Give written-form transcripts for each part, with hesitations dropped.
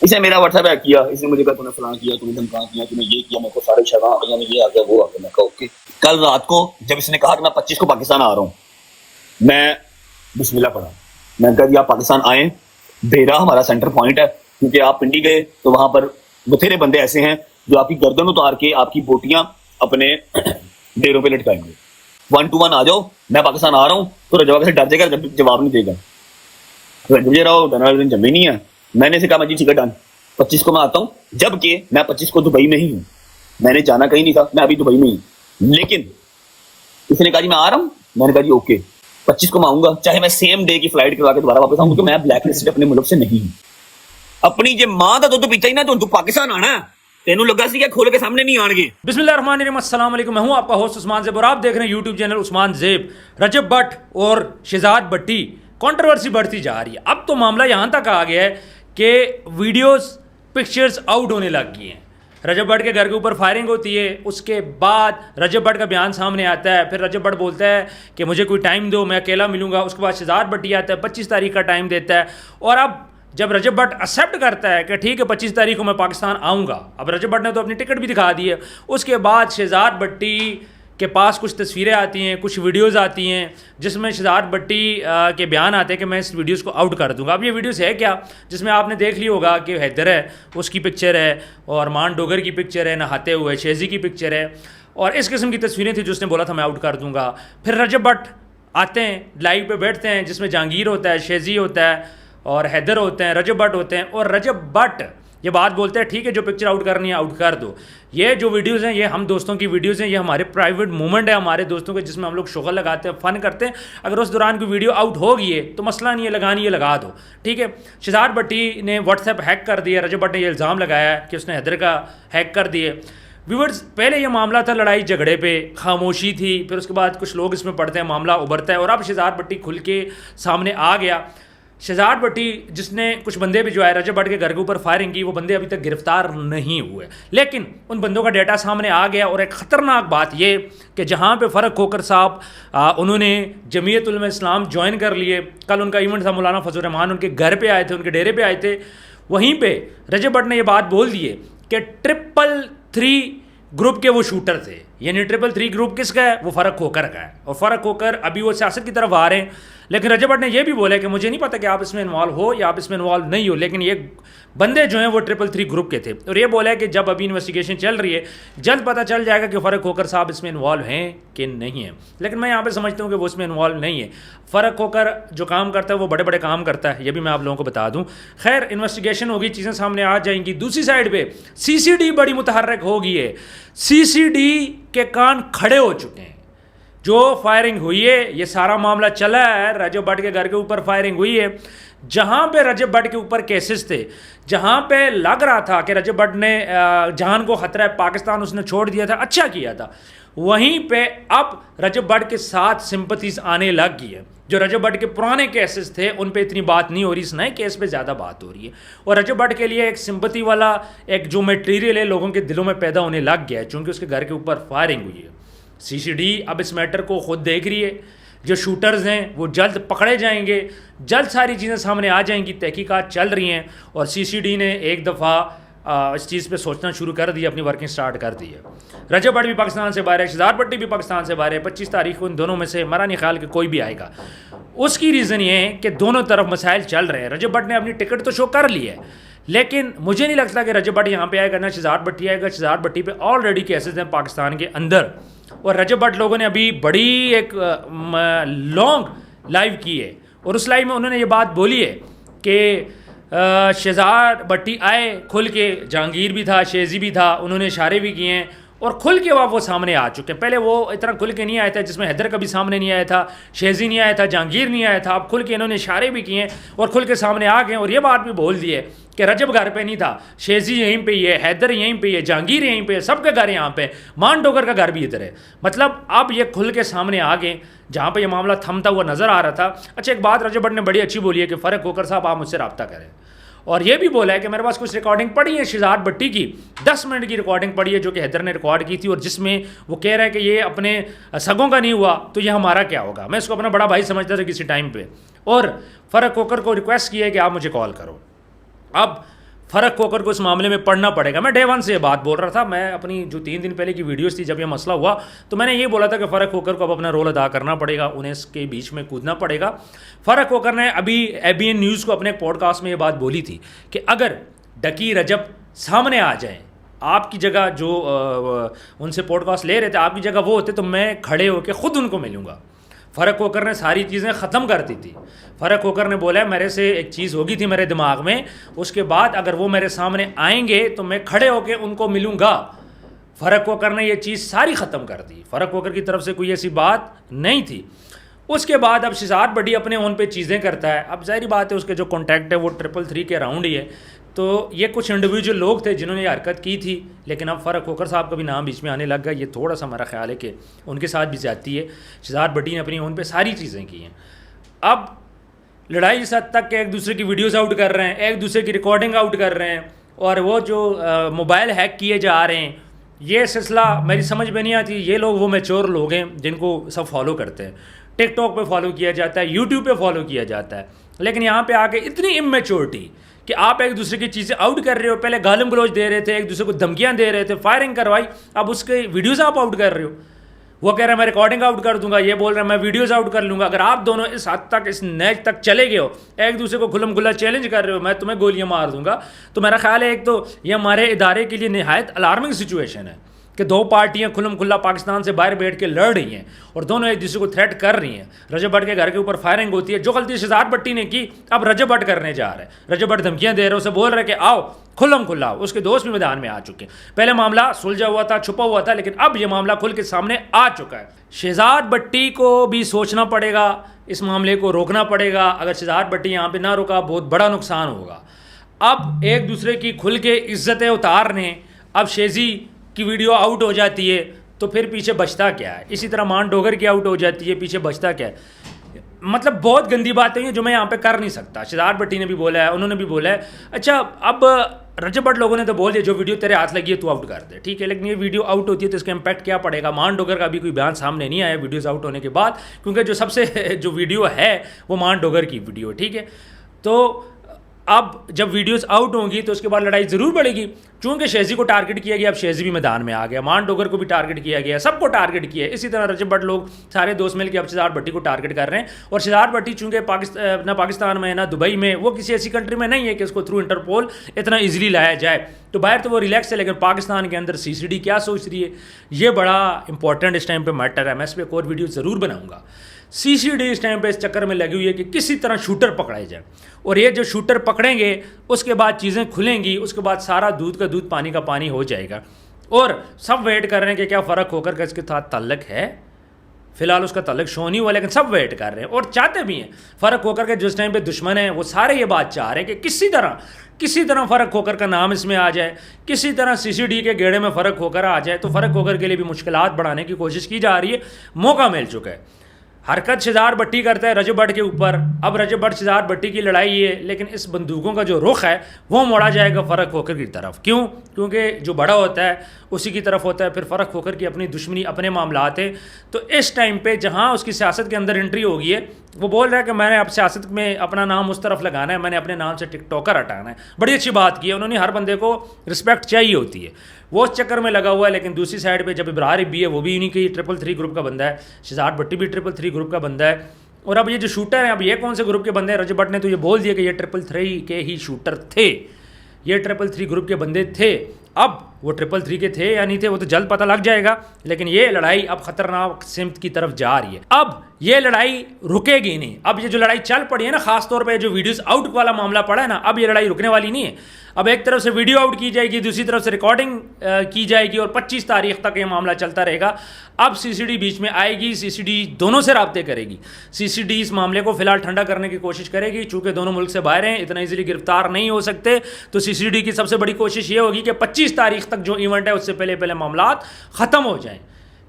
इसने मेरा WhatsApp hack किया, इसने मुझे कहा तूने फलां किया, तूने धमका किया, तूने ये किया, मेरे को सारे शक आ गए, ये आ गया, वो आ गया। मैं कहा ओके। कल रात को जब इसने कहा कि मैं 25 को पाकिस्तान आ रहा हूँ, मैं बिस्मिल्लाह पढ़ा। मैं कहा आप पाकिस्तान आए, बेरा हमारा सेंटर पॉइंट है, क्योंकि आप पिंडी गए तो वहां पर बथेरे बंदे ऐसे हैं जो आपकी गर्दन उतार के आपकी बोटियां अपने डेरों पे लटकाएंगे। 1 to 1 आ जाओ, मैं पाकिस्तान आ रहा हूँ। तो रजवा से डर जाएगा, जवाब नहीं देगा। रजवे रहो डरने वाले दिन जमी नहीं है। मैंने से कहा मैं जी ठीक है डन, 25 को मैं आता हूँ, जबकि मैं 25 को दुबई में ही हूँ, मैंने जाना कहीं नहीं था, मैं अभी दुबई में ही। लेकिन इसने कहा जी मैं आ रहा हूँ, मैंने कहा जी ओके 25 को मैं आऊंगा, चाहे मैं सेम डे की फ्लाइट करवा के दोबारा वापस आऊँ, क्योंकि मैं ब्लैक लिस्ट अपने मुल्क से नहीं हूँ। अपनी जे मां का दुध पीता ही ना तो तू पाकिस्तान आना है, तेनू लगा सी खोल के सामने नहीं आएंगे। बिस्मिल्लाहिर्रहमानिर्रहीम, अस्सलाम वालेकुम। मैं हूं आपका होस्ट उस्मान ज़ेब और आप देख रहे हैं यूट्यूब चैनल उस्मान ज़ेब। रजब भट्ट और शहजाद भट्टी कंट्रोवर्सी बढ़ती जा रही है। अब तो मामला यहां तक आ गया है कि वीडियोस पिक्चर्स आउट होने लग गई हैं। रजब भट्ट के घर के ऊपर फायरिंग होती है, उसके बाद रजब भट्ट का बयान सामने आता है, फिर रजब भट्ट बोलता है कि मुझे कोई टाइम दो, मैं अकेला मिलूंगा। उसके बाद शहजाद भट्टी आता है, 25 तारीख का टाइम देता है। और अब जब रजब भट्ट एक्सेप्ट करता है कि ठीक है 25 तारीख को मैं पाकिस्तान आऊँगा, अब रजब भट्ट ने तो अपनी टिकट भी दिखा दी है। उसके बाद शहजाद भट्टी के पास कुछ तस्वीरें आती हैं, कुछ वीडियोज़ आती हैं जिसमें शहजाद भट्टी के बयान आते हैं कि मैं इस वीडियोज़ को आउट कर दूंगा। अब ये वीडियोज़ है क्या, जिसमें आपने देख ली होगा कि हैदर है उसकी पिक्चर है और मान डोगर की पिक्चर है, नहाते हुए शेजी की पिक्चर है, और इस किस्म की तस्वीरें थी जो उसने बोला था मैं आउट कर दूंगा। फिर रजब भट्ट आते हैं, लाइव पे बैठते हैं, जिसमें जहांगीर होता है, शेजी होता है और हैदर होते हैं, रजब भट्ट होते हैं। और रजब भट्ट ये बात बोलते हैं ठीक है जो पिक्चर आउट करनी है आउट कर दो। ये जो वीडियोज़ हैं ये हम दोस्तों की वीडियोज़ हैं, ये हमारे प्राइवेट मोमेंट है हमारे दोस्तों के, जिसमें हम लोग शुगल लगाते हैं, फ़न करते हैं। अगर उस दौरान कोई वीडियो आउट हो गई है तो मसला नहीं है, लगानी है लगा दो, ठीक है। शहजाद भट्टी ने व्हाट्सएप हैक कर दिया, रजब भट्ट ने ये इल्ज़ाम लगाया है कि उसने हैदर का हैक कर दिए। व्यूअर्स, पहले ये मामला था लड़ाई झगड़े पे, खामोशी थी, फिर उसके बाद कुछ लोग इसमें पढ़ते हैं, मामला उभरता है और अब शहजाद भट्टी खुल के सामने आ गया। शहजाद भट्टी जिसने कुछ बंदे भी जो है रजब भट्ट के घर के ऊपर फायरिंग की, वो बंदे अभी तक गिरफ्तार नहीं हुए, लेकिन उन बंदों का डेटा सामने आ गया। और एक ख़तरनाक बात ये कि जहाँ पे फ़र्क खोकर साहब उन्होंने जमीयत उलमा इस्लाम ज्वाइन कर लिए, कल उनका इवेंट था, मौलाना फजल रहमान उनके घर पे आए थे, उनके डेरे पे आए थे, वहीं पे रजब भट्ट ने ये बात बोल दी है कि 333 ग्रुप के वो शूटर थे। यानी 333 ग्रुप किसका है, वो फ़र्क खोकर का है, और फ़र्क खोकर अभी वो सियासत की तरफ आ रहे हैं। लेकिन रजब भट्ट ने यह भी बोला कि मुझे नहीं पता कि आप इसमें इन्वॉल्व हो या आप इसमें इन्वॉल्व नहीं हो, लेकिन ये बंदे जो हैं वो 333 ग्रुप के थे। और ये बोला है कि जब अभी इन्वेस्टिगेशन चल रही है जल्द पता चल जाएगा कि फ़र्क खोकर साहब इसमें इन्वॉल्व हैं कि नहीं है। लेकिन मैं यहाँ पे समझता हूँ कि वो इसमें इन्वॉल्व नहीं है। फ़र्क खोकर जो काम करता है वो बड़े बड़े काम करता है, ये भी मैं आप लोगों को बता दूँ। खैर, इन्वेस्टिगेशन होगी, चीज़ें सामने आ जाएंगी। दूसरी साइड पर CCD बड़ी मुतहर्रिक हो गई है। CCD के कान खड़े हो चुके हैं। जो फायरिंग हुई है, ये सारा मामला चला है, रजब भट्ट के घर के ऊपर फायरिंग हुई है, जहां पे रजब भट्ट के ऊपर केसेस थे, जहां पे लग रहा था कि रजब भट्ट ने जान को खतरा है, पाकिस्तान उसने छोड़ दिया था, अच्छा किया था, वहीं पे अब रजब भट्ट के साथ सिंपथीज आने लग गई है। जो रजब भट्ट के पुराने केसेस थे उन पे इतनी बात नहीं हो रही, इस नए केस पे ज़्यादा बात हो रही है। और रजब भट्ट के लिए एक सिंपथी वाला एक जो मटेरियल है लोगों के दिलों में पैदा होने लग गया है, चूँकि उसके घर के ऊपर फायरिंग हुई है। CCD अब इस मैटर को खुद देख रही है, जो शूटर्स हैं वो जल्द पकड़े जाएंगे, जल्द सारी चीज़ें सामने आ जाएंगी, तहकीकात चल रही हैं। और CCD ने एक दफ़ा इस चीज़ पे सोचना शुरू कर दिया, अपनी वर्किंग स्टार्ट कर दी है। रजब भट्ट भी पाकिस्तान से बाहर है, शहजाद भट्टी भी पाकिस्तान से बाहर है। 25 तारीख को इन दोनों में से हमारा नहीं ख्याल कि कोई भी आएगा। उसकी रीज़न ये है कि दोनों तरफ मसाइल चल रहे हैं। रजब भट्ट ने अपनी टिकट तो शो कर ली है, लेकिन मुझे नहीं लगता कि रजब भट्ट यहाँ पे आएगा, ना शहजाद भट्टी आएगा। शहजाद भट्टी पे ऑलरेडी केसेस हैं पाकिस्तान के अंदर, और रजब भट्ट लोगों ने अभी बड़ी एक लॉन्ग लाइव की है, और उस लाइव में उन्होंने ये बात बोली है कि शहजाद भट्टी आए खुल के, जहांगीर भी था, शेजी भी था, उन्होंने इशारे भी किए हैं और खुल के वो सामने आ चुके हैं। पहले वो इतना खुल के नहीं आया था, जिसमें हैदर कभी सामने नहीं आया था, शेजी नहीं आया था, जहांगीर नहीं आया था। अब खुल के इन्होंने इशारे भी किए और खुल के सामने आ गए, और ये बात भी बोल दी है कि रजब घर पे नहीं था, शेजी यहीं पे ही है, हैदर यहीं पे है, जहांगीर यहीं पे है, सबका घर यहाँ पे, मान डोगर का घर भी इधर है। मतलब अब ये खुल के सामने आ गए, जहाँ पे ये मामला थमता हुआ नजर आ रहा था। अच्छा, एक बात रजब भट्ट ने बड़ी अच्छी बोली है कि फ़र्क होकर साहब आप मुझसे रब्ता करें, और ये भी बोला है कि मेरे पास कुछ रिकॉर्डिंग पड़ी है शहजाद भट्टी की, 10 मिनट की रिकॉर्डिंग पड़ी है जो कि हैदर ने रिकॉर्ड की थी, और जिसमें वो कह रहा है कि ये अपने सगों का नहीं हुआ तो ये हमारा क्या होगा। मैं इसको अपना बड़ा भाई समझता था किसी टाइम पे, और फ़र्क होकर को रिक्वेस्ट किया है कि आप मुझे कॉल करो। अब फ़र्क होकर को इस मामले में पढ़ना पड़ेगा। मैं डे वन से ये बात बोल रहा था। मैं अपनी जो 3 दिन पहले की वीडियोस थी जब ये मसला हुआ तो मैंने ये बोला था कि फ़र्क होकर को अब अपना रोल अदा करना पड़ेगा, उन्हें इसके बीच में कूदना पड़ेगा। फ़र्क होकर ने अभी ABN न्यूज़ को अपने पॉडकास्ट में ये बात बोली थी कि अगर डकी रजब सामने आ जाए, आपकी जगह जो उनसे पॉडकास्ट ले रहे थे आपकी जगह वो होते तो मैं खड़े होकर ख़ुद उनको मिलूँगा। फ़र्क होकर ने सारी चीज़ें ख़त्म कर दी थी। फ़र्क होकर ने बोला मेरे से एक चीज़ होगी थी मेरे दिमाग में, उसके बाद अगर वो मेरे सामने आएंगे तो मैं खड़े होकर उनको मिलूँगा। फ़र्क होकर ने ये चीज़ सारी ख़त्म कर दी। फ़र्क होकर की तरफ से कोई ऐसी बात नहीं थी। उसके बाद अब शहजाद बट्टी अपने ओन पे चीज़ें करता है। अब ज़ाहिर बात है उसके जो कॉन्टैक्ट है वो 333 के अराउंड ही है। तो ये कुछ इंडिविजुअल लोग थे जिन्होंने ये हरकत की थी, लेकिन अब फ़र्क होकर साहब का भी नाम बीच में आने लग गया। ये थोड़ा सा हमारा ख्याल है कि उनके साथ भी ज़्यादती है। शहजाद बट्टी ने अपनी ओन पे सारी चीज़ें की हैं। अब लड़ाई इस हद तक कि एक दूसरे की वीडियोज़ आउट कर रहे हैं, एक दूसरे की रिकॉर्डिंग आउट कर रहे हैं, और वो जो मोबाइल हैक किए जा रहे हैं, ये सिलसिला मेरी समझ में नहीं आती। ये लोग वो मैच्योर लोग हैं जिनको सब फॉलो करते हैं। टिकटॉक पे फॉलो किया जाता है, यूट्यूब पे फॉलो किया जाता है, लेकिन यहाँ पे आके इतनी इमेच्योरिटी कि आप एक दूसरे की चीज़ें आउट कर रहे हो। पहले गालिम गलौज दे रहे थे, एक दूसरे को धमकियाँ दे रहे थे, फायरिंग करवाई, अब उसके वीडियोज़ आप आउट कर रहे हो। वो कह रहा है मैं रिकॉर्डिंग आउट कर दूंगा, ये बोल रहा है मैं वीडियोज़ आउट कर लूँगा। अगर आप दोनों इस हद तक, इस नैज तक चले गए हो, एक दूसरे को खुल्लम खुल्ला चैलेंज कर रहे हो, मैं तुम्हें गोलियाँ मार दूंगा, तो मेरा ख्याल है एक तो ये हमारे इदारे के लिए निहायत अलार्मिंग सिचुएशन है कि दो पार्टियां खुल्लम खुल्ला पाकिस्तान से बाहर बैठ के लड़ रही हैं और दोनों एक दूसरे को थ्रेट कर रही हैं। रजब भट्ट के घर के ऊपर फायरिंग होती है। जो गलती शहजाद बट्टी ने की अब रजब भट्ट करने जा रहे हैं। रजब भट्ट धमकियां दे रहे हैं, उसे बोल रहे हैं कि आओ खुल्लम खुल्ला। उसके दोस्त भी मैदान में आ चुके हैं। पहले मामला सुलझा हुआ था, छुपा हुआ था, लेकिन अब यह मामला खुल के सामने आ चुका है। शहजाद बट्टी को भी सोचना पड़ेगा, इस मामले को रोकना पड़ेगा। अगर शहजाद बट्टी यहाँ पर ना रुका बहुत बड़ा नुकसान होगा। अब एक दूसरे की खुल के इज्जतें उतारने, अब शेजी की वीडियो आउट हो जाती है तो फिर पीछे बचता क्या है। इसी तरह मान डोगर की आउट हो जाती है, पीछे बचता क्या है। मतलब बहुत गंदी बातें हैं जो मैं यहाँ पे कर नहीं सकता। शहजाद बट्टी ने भी बोला है, उन्होंने भी बोला है। अच्छा, अब रजब भट्ट लोगों ने तो बोल दिया जो वीडियो तेरे हाथ लगी है तू आउट कर दे, ठीक है, लेकिन ये वीडियो आउट होती है तो इसका इम्पैक्ट क्या पड़ेगा। मान डोगर का भी कोई बयान सामने नहीं आया वीडियोज़ आउट होने के बाद, क्योंकि जो सबसे जो वीडियो है वो मान डोगर की वीडियो, ठीक है। तो अब जब वीडियोस आउट होंगी तो उसके बाद लड़ाई ज़रूर बढ़ेगी। चूंकि शेजी को टारगेट किया गया, अब शेजी भी मैदान में आ गया, मान डोगर को भी टारगेट किया गया, सबको टारगेट किया। इसी तरह रजब भट्ट लोग सारे दोस्त मिलकर अब शहजाद भट्टी को टारगेट कर रहे हैं। और शहजाद भट्टी चूंकि ना पाकिस्तान में ना दुबई में, वो किसी ऐसी कंट्री में नहीं है कि उसको थ्रू इंटरपोल इतना ईजिली लाया जाए। तो बाहर तो वो रिलैक्स है, लेकिन पाकिस्तान के अंदर CCD क्या सोच रही है, ये बड़ा इंपॉर्टेंट इस टाइम पर मैटर है। मैं इस पर एक और वीडियो ज़रूर बनाऊँगा। CCD इस टाइम पे इस चक्कर में लगी हुई है कि किसी तरह शूटर पकड़ाए जाए, और ये जो शूटर पकड़ेंगे उसके बाद चीज़ें खुलेंगी, उसके बाद सारा दूध का दूध पानी का पानी हो जाएगा। और सब वेट कर रहे हैं कि क्या फ़र्क होकर इसके साथ ताल्लुक है। फिलहाल उसका ताल्लुक शो नहीं हुआ, लेकिन सब वेट कर रहे हैं और चाहते भी हैं। फ़र्क होकर के जिस टाइम पे दुश्मन है वो सारे ये बात चाह रहे हैं कि किसी तरह फ़र्क होकर का नाम इसमें आ जाए, किसी तरह CCD के गेड़े में फ़र्क होकर आ जाए। तो फ़र्क होकर के लिए भी मुश्किलात बढ़ाने की कोशिश की जा रही है। मौका मिल चुका है। हरकत शहजाद बट्टी करता है रजब भट्ट के ऊपर। अब रजब भट्ट शहजाद बट्टी की लड़ाई है, लेकिन इस बंदूकों का जो रुख है वो मोड़ा जाएगा फ़र्क होकर की तरफ। क्यों? क्योंकि जो बड़ा होता है उसी की तरफ होता है। फिर फ़र्क होकर की अपनी दुश्मनी, अपने मामलात है। तो इस टाइम पे जहाँ उसकी सियासत के अंदर एंट्री होगी है, वो बोल रहा है कि मैंने अब सियासत में अपना नाम उस तरफ लगाना है, मैंने अपने नाम से टिकटॉकर हटाना है। बड़ी अच्छी बात की है उन्होंने। हर बंदे को रिस्पेक्ट चाहिए होती है, वो उस चक्कर में लगा हुआ है। लेकिन दूसरी साइड पे जब इब्रार भी है, वो भी उन्हीं की 333 ग्रुप का बंदा है। शहजाद बट्टी भी 333 ग्रुप का बंदा है। और अब ये जो शूटर हैं, अब ये कौन से ग्रुप के बंदे हैं? रजब भट्ट ने तो ये बोल दिया कि ये 333 के ही शूटर थे, ये 333 ग्रुप के बंदे थे। अब वो 333 के थे या नहीं थे वो तो जल्द पता लग जाएगा, लेकिन ये लड़ाई अब खतरनाक सिमत की तरफ जा रही है। अब ये लड़ाई रुकेगी नहीं। अब ये जो लड़ाई चल पड़ी है ना, खास तौर पे जो वीडियोस आउट वाला मामला पड़ा है ना, अब ये लड़ाई रुकने वाली नहीं है। अब एक तरफ से वीडियो आउट की जाएगी, दूसरी तरफ से रिकॉर्डिंग की जाएगी, और 25 तारीख तक ये मामला चलता रहेगा। अब CCD बीच में आएगी, CCD दोनों से राब्ते करेगी। CCD इस मामले को फिलहाल ठंडा करने की कोशिश करेगी। चूंकि दोनों मुल्क से बाहर हैं, इतना इजीली गिरफ्तार नहीं हो सकते, तो CCD की सबसे बड़ी कोशिश ये होगी कि 25 तारीख तक जो इवेंट है उससे पहले पहले मामलात ख़त्म हो जाएं।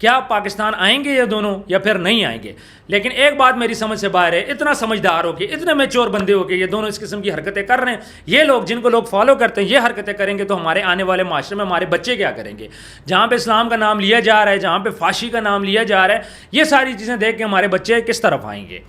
क्या पाकिस्तान आएंगे ये दोनों या फिर नहीं आएंगे? लेकिन एक बात मेरी समझ से बाहर है, इतना समझदार हो के, इतने मैच्योर बंदे हो के ये दोनों इस किस्म की हरकतें कर रहे हैं। ये लोग जिनको लोग फॉलो करते हैं, ये हरकतें करेंगे तो हमारे आने वाले माशरे में हमारे बच्चे क्या करेंगे? जहाँ पे इस्लाम का नाम लिया जा रहा है, जहाँ पे फाशी का नाम लिया जा रहा है, ये सारी चीज़ें देख के हमारे बच्चे किस तरफ आएंगे?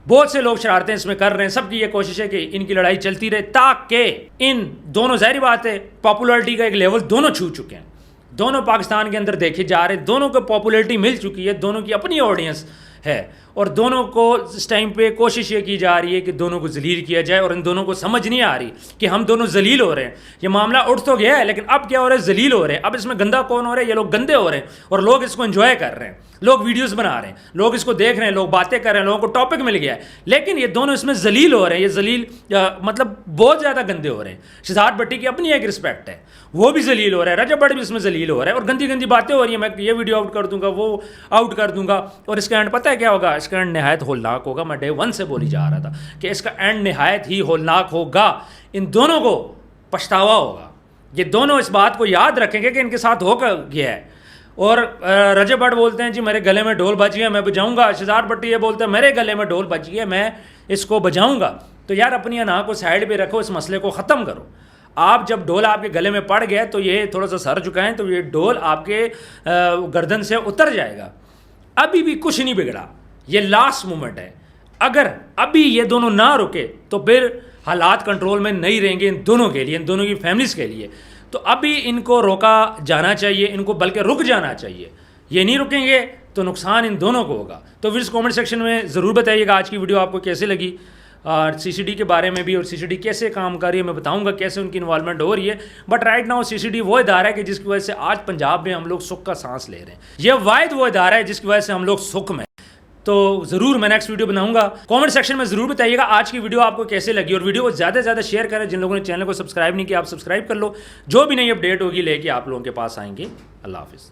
बहुत से लोग शरारतें इसमें कर रहे हैं, सबकी ये कोशिश है कि इनकी लड़ाई चलती रहे ताकि इन दोनों, जाहिर बात है पॉपुलैरिटी का एक लेवल दोनों छू चुके हैं, दोनों पाकिस्तान के अंदर देखे जा रहे हैं, दोनों को पॉपुलैरिटी मिल चुकी है, दोनों की अपनी ऑडियंस है और दोनों को इस टाइम पे कोशिश ये की जा रही है कि दोनों को जलील किया जाए और इन दोनों को समझ नहीं आ रही कि हम दोनों जलील हो रहे हैं। ये मामला उठ तो गया है लेकिन अब क्या हो रहा है, जलील हो रहे हैं। अब इसमें गंदा कौन हो रहा है, ये लोग गंदे हो रहे हैं और लोग इसको एंजॉय कर रहे हैं, लोग वीडियोस बना रहे हैं, लोग इसको देख रहे हैं, लोग बातें कर रहे हैं, लोगों को टॉपिक मिल गया है। लेकिन ये दोनों इसमें जलील हो रहे हैं, ये जलील मतलब बहुत ज़्यादा गंदे हो रहे हैं। शहजाद भट्टी की अपनी एक रिस्पेक्ट है, वो भी जलील हो रहा है, रजब भट्ट भी इसमें जलील हो रहा है और गंदी गंदी बातें हो रही है। मैं ये वीडियो आउट कर दूंगा, वो आउट कर दूंगा और इसका एंड पता है क्या होगा, इसका एंड नहायत होलनाक होगा। मैं डे 1 से बोली जा रहा था कि इसका एंड नहायत ही होलनाक होगा, इन दोनों को पछतावा होगा। ये दोनों इस बात को याद रखेंगे कि इनके साथ होकर गया है। और रजब भट्ट बोलते हैं जी मेरे गले में ढोल बज गया, मैं बजाऊंगा। शहजाद भट्टी ये बोलते हैं मेरे गले में ढोल बज गया, मैं इसको बजाऊंगा। तो यार अपनी अना को साइड पे रखो, इस मसले को ख़त्म करो। आप जब ढोल आपके गले में पड़ गया तो ये थोड़ा सा सर झुकाएं तो ये ढोल आपके गर्दन से उतर जाएगा। अभी भी कुछ नहीं बिगड़ा, ये लास्ट मोमेंट है। अगर अभी ये दोनों ना रुके तो फिर हालात कंट्रोल में नहीं रहेंगे इन दोनों के लिए, इन दोनों की फैमिलीज़ के लिए। तो अभी इनको रोका जाना चाहिए, इनको बल्कि रुक जाना चाहिए। ये नहीं रुकेंगे तो नुकसान इन दोनों को होगा। तो फिर कमेंट सेक्शन में ज़रूर बताइएगा आज की वीडियो आपको कैसे लगी, और सीसीडी के बारे में भी, और सीसीडी कैसे काम कर रही है मैं बताऊंगा, कैसे उनकी इन्वॉल्वमेंट हो रही है। बट राइट नाउ सीसीडी वो इदारा है कि जिसकी वजह से आज पंजाब में हम लोग सुख का सांस ले रहे हैं। यह वाहिद वो इदारा है जिसकी वजह से हम लोग सुख में। तो ज़रूर मैं नेक्स्ट वीडियो बनाऊंगा, कमेंट सेक्शन में ज़रूर बताइएगा आज की वीडियो आपको कैसे लगी। और वीडियो को ज़्यादा से ज़्यादा शेयर करें, जिन लोगों ने चैनल को सब्सक्राइब नहीं किया आप सब्सक्राइब कर लो। जो भी नई अपडेट होगी लेके आप लोगों के पास आएंगे। अल्लाह हाफिज़।